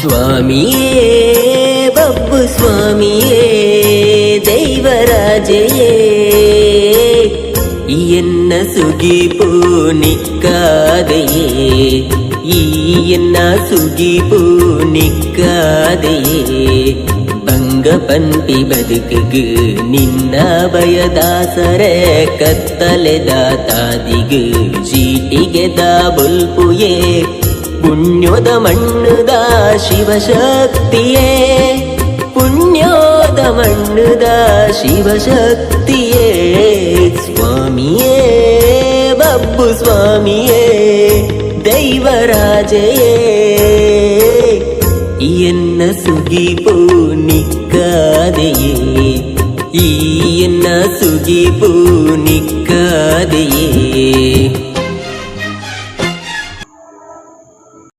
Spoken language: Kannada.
ಸ್ವಾಮಿಯೇ ಬಬ್ಬು ಸ್ವಾಮಿಯೇ ದೈವರಾಜೆಯೇ ಎನ್ನ ಸುಗಿಪು ನಿಕ್ಕಾದೆಯೇ ಎನ್ನ ಸುಗಿಪು ನಿಕ್ಕಾದೆಯೇ ಬಂಗಪಂತಿ ಬದುಕುಗು ನಿನ್ನ ಬಯದಾಸರೆ ಕತ್ತಲೆದ ತಾದಿಗು ಚೀಟಿಗೆದ ಬುಲ್ಪುಯೇ ಪುಣ್ಯದ ಮಣ್ಣುದ ಶಿವಶಕ್ತಿಯೇ ಪುಣ್ಯದ ಮಣ್ಣುದ ಶಿವಶಕ್ತಿಯೇ ಸ್ವಾಮಿಯೇ ಬಬ್ಬು ಸ್ವಾಮಿಯೇ ದೈವರಾಜೆಯೇ ಎನ್ನ ಸುಗಿಪು ನಿಕ್ಕಾದೆಯೇ ಎನ್ನ ಸುಗಿಪು ನಿಕ್ಕಾದೆಯೇ